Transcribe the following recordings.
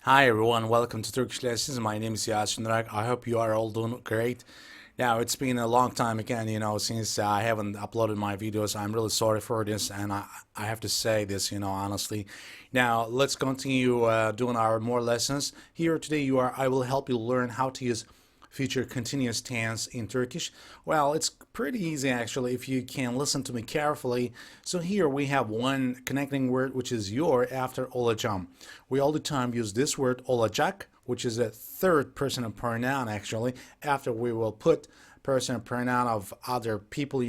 Hi everyone, welcome to Turkish Lessons. My name is Yasin Rak. I hope you are all doing great. Now, it's been a long time again, since I haven't uploaded my videos. I'm really sorry for this, and I have to say this, honestly. Now, let's continue doing our more lessons. Here today, I will help you learn how to use future continuous tense in Turkish. Well, it's pretty easy actually if you can listen to me carefully. So here we have one connecting word which is your after olacağım. We all the time use this word olacak, which is a third person pronoun actually. After we will put person pronoun of other people,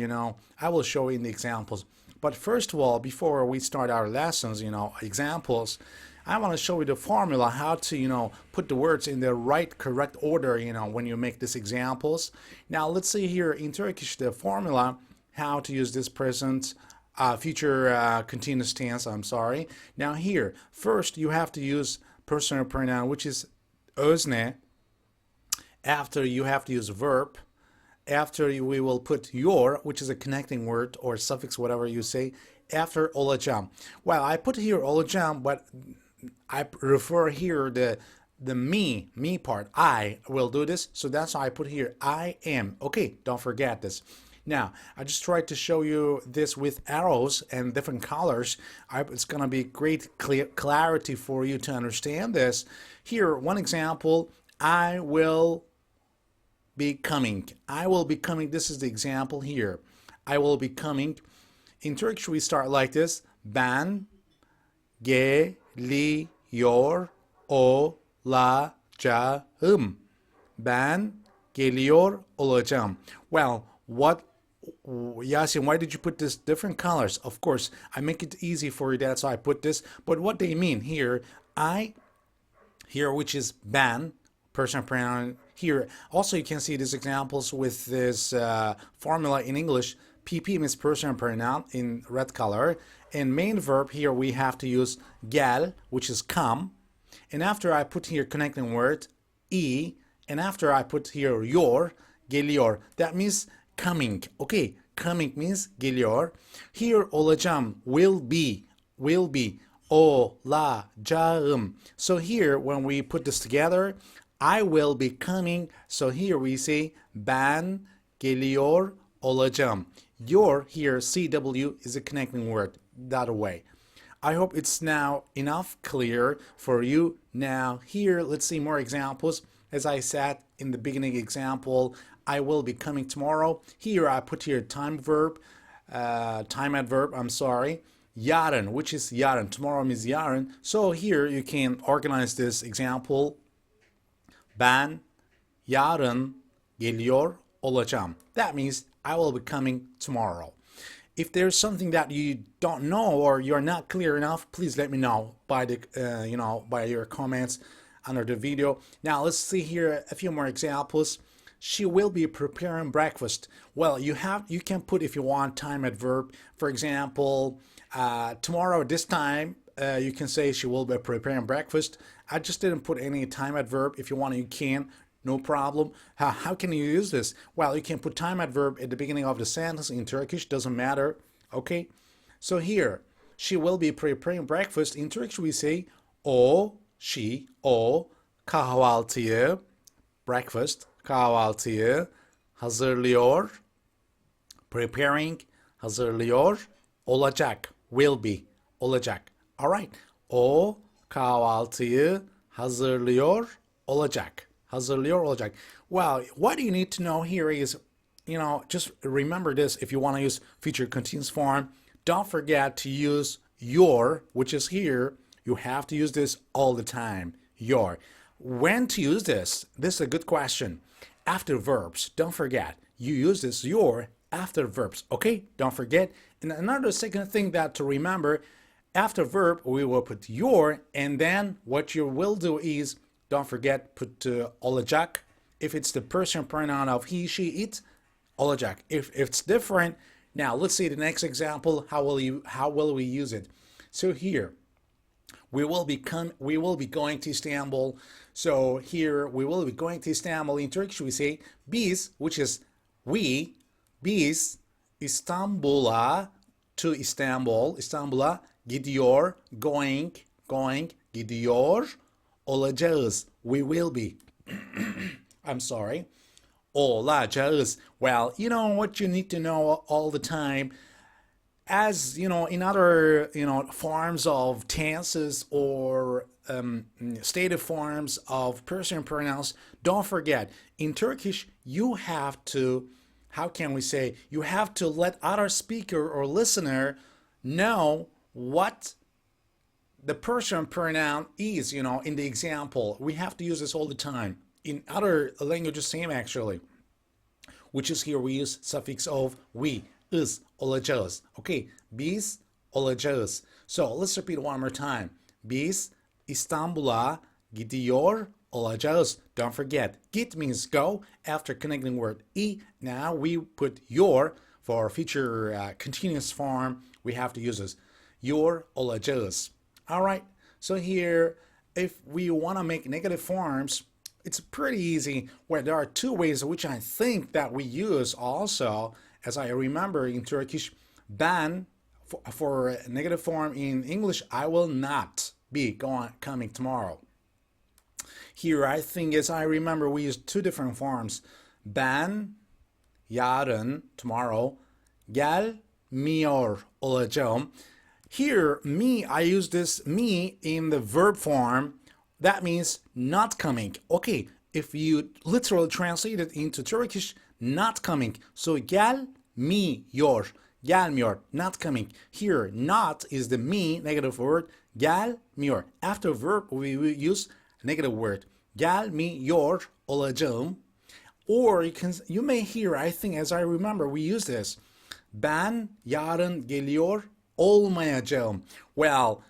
I will show you in the examples. But first of all, before we start our lessons, examples, I want to show you the formula how to, put the words in the right, correct order, when you make these examples. Now, let's see here in Turkish the formula how to use this present future continuous tense. I'm sorry. Now here, first you have to use personal pronoun, which is özne. After you have to use verb. After we will put your, which is a connecting word or suffix, whatever you say. After olacağım. Well, I put here olacağım, but I refer here the me part. I will do this, so that's why I put here I am. Okay, don't forget this. Now, I just tried to show you this with arrows and different colors. It's going to be great clarity for you to understand this. Here, one example, I will be coming. I will be coming. This is the example here. I will be coming. In Turkish, we start like this. Ben geliyor olacağım. Ben geliyor olacağım. Well, Yasin, why did you put this different colors? Of course, I make it easy for you, that's why I put this. But what they mean here, which is ben, personal pronoun here. Also, you can see these examples with this formula in English. PP means personal pronoun in red color. And main verb here we have to use gel, which is come. And after I put here connecting word, e. And after I put here your, geliyor. That means coming. Okay, coming means geliyor. Here olacağım will be. Olacağım. So here when we put this together, I will be coming. So here we say ben geliyor olacağım. Your here, CW, is a connecting word that way. I hope it's now enough clear for you. Now here, let's see more examples. As I said in the beginning example, I will be coming tomorrow. Here I put here time adverb, I'm sorry. Yarın, which is yarın. Tomorrow means yarın. So here you can organize this example. Ben yarın geliyor olacağım. That means I will be coming tomorrow. If there's something that you don't know or you're not clear enough, please let me know by by your comments under the video. Now let's see here a few more examples. She will be preparing breakfast. Well, you can put, if you want, time adverb. For example, tomorrow this time you can say she will be preparing breakfast. I just didn't put any time adverb. If you want, you can. No problem. How can you use this? Well, you can put time adverb at the beginning of the sentence in Turkish. Doesn't matter. Okay. So here, she will be preparing breakfast. In Turkish, we say o kahvaltıyı, breakfast, kahvaltıyı hazırlıyor, preparing, hazırlıyor, olacak, will be, olacak. Alright. O kahvaltıyı hazırlıyor olacak. Hazırlıyor olacak. Well, what you need to know here is, just remember this if you want to use future continuous form. Don't forget to use your, which is here. You have to use this all the time. Your. When to use this? This is a good question. After verbs. Don't forget. You use this your after verbs. Okay? Don't forget. And another second thing that to remember, after verb, we will put your, and then what you will do is, don't forget, put olacak. If it's the personal pronoun of he, she, it, olacak. If it's different, now let's see the next example. How will we use it? So here, we will be going to Istanbul. So here we will be going to Istanbul. In Turkish we say biz, which is we, biz İstanbul'a, to İstanbul'a gidiyor, going, gidiyor olacağız. We will be. I'm sorry. Olacağız. Well, you know what you need to know all the time, as you know, in other forms of tenses or stative forms of person pronouns, don't forget, in Turkish you have to, how can we say, you have to let other speaker or listener know what the person pronoun is, in the example. We have to use this all the time. In other languages, same actually, which is here we use suffix of we, is, olacağız. Okay, biz olacağız. So let's repeat one more time. Biz İstanbul'a gidiyor olacağız. Don't forget, git means go. After connecting word I, now we put your for future continuous form. We have to use this. Your olacağız. All right, so here, if we want to make negative forms, it's pretty easy. Where there are two ways which I think that we use also, as I remember in Turkish, ben for negative form in English, I will not be coming tomorrow. Here, I think, as I remember, we use two different forms. Ben yarın, tomorrow, gelmiyor olacağım. Here, me, I use this me in the verb form. That means not coming. Okay, if you literally translate it into Turkish, not coming. So gelmiyor, gelmiyor, not coming. Here, not is the me negative word, gelmiyor. After verb, we will use negative word. Gelmiyor olacağım. Or you may hear, I think, as I remember, we use this. Ben yarın geliyor olmayacağım. Well,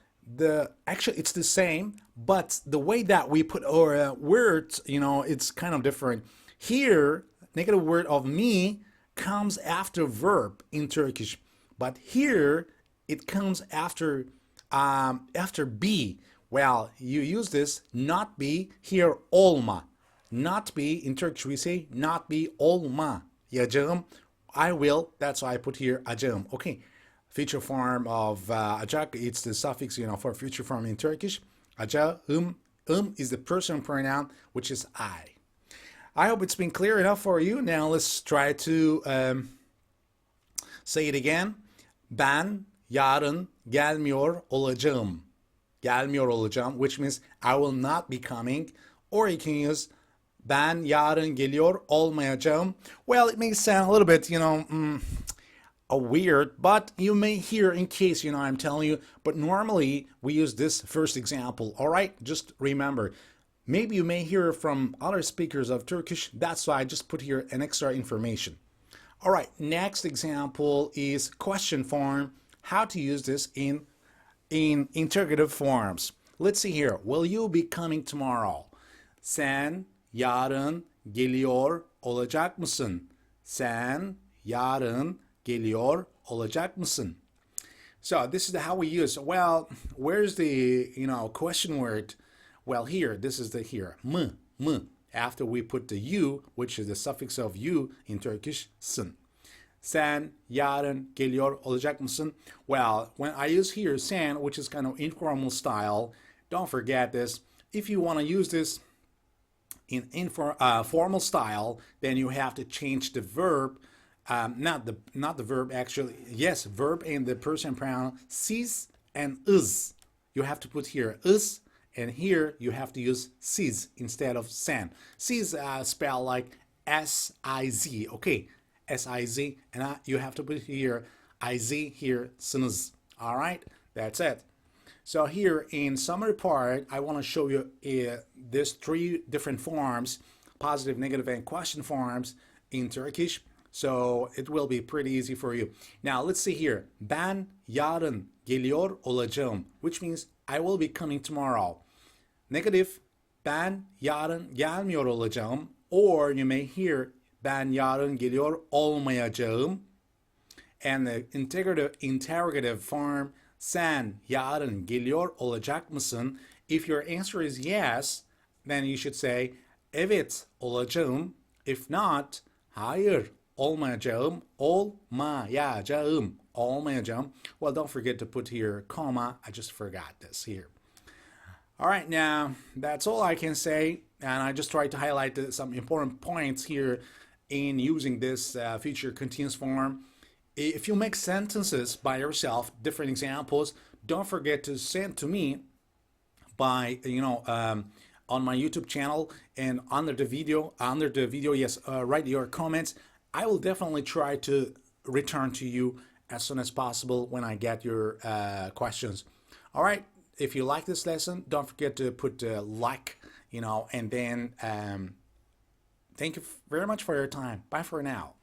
actually it's the same, but the way that we put our words, it's kind of different. Here, negative word of me comes after verb in Turkish, but here it comes after be. Well, you use this not be, here olma. Not be, in Turkish we say not be olmayacağım. I will, that's why I put here acağım. Okay, future form of acak, it's the suffix, for future form in Turkish. Acağım, is the person pronoun, which is I. I hope it's been clear enough for you. Now let's try to say it again. Ben yarın gelmiyor olacağım. Gelmiyor olacağım, which means I will not be coming. Or you can use ben yarın geliyor olmayacağım. Well, it may sound a little bit, weird, but you may hear in case, I'm telling you. But normally we use this first example. All right, just remember. Maybe you may hear from other speakers of Turkish. That's why I just put here an extra information. All right, next example is question form. How to use this in interrogative forms. Let's see here. Will you be coming tomorrow? Sen yarın geliyor olacak mısın? Sen yarın geliyor olacak mısın? So this is how we use. Well, where's the question word? Well, here, this is the here. M. After we put the you, which is the suffix of you in Turkish, sın. Sen yarın geliyor olacak mısın? Well, when I use here sen, which is kind of informal style, don't forget this. If you want to use this in formal style, then you have to change the verb. Not the verb actually. Yes, verb and the person pronoun siz and is. You have to put here is, and here you have to use siz instead of sen. Siz spelled like S-I-Z. Okay, S-I-Z, and you have to put here I-Z here, sınız. All right, that's it. So here in summary part, I want to show you these three different forms, positive, negative, and question forms in Turkish. So it will be pretty easy for you. Now let's see here. Ben yarın geliyor olacağım, which means I will be coming tomorrow. Negative, ben yarın gelmiyor olacağım. Or you may hear ben yarın geliyor olmayacağım. And the interrogative form, sen yarın geliyor olacak mısın? If your answer is yes, then you should say evet olacağım. If not, hayır olmayacağım, olmayacağım. Well, don't forget to put here comma. I just forgot this here. All right, now that's all I can say, and I just tried to highlight some important points here in using this future continuous form. If you make sentences by yourself, different examples, don't forget to send to me by on my YouTube channel, and under the video, yes, write your comments. I will definitely try to return to you as soon as possible when I get your questions. All right, if you like this lesson, don't forget to put a like, and then thank you very much for your time. Bye for now.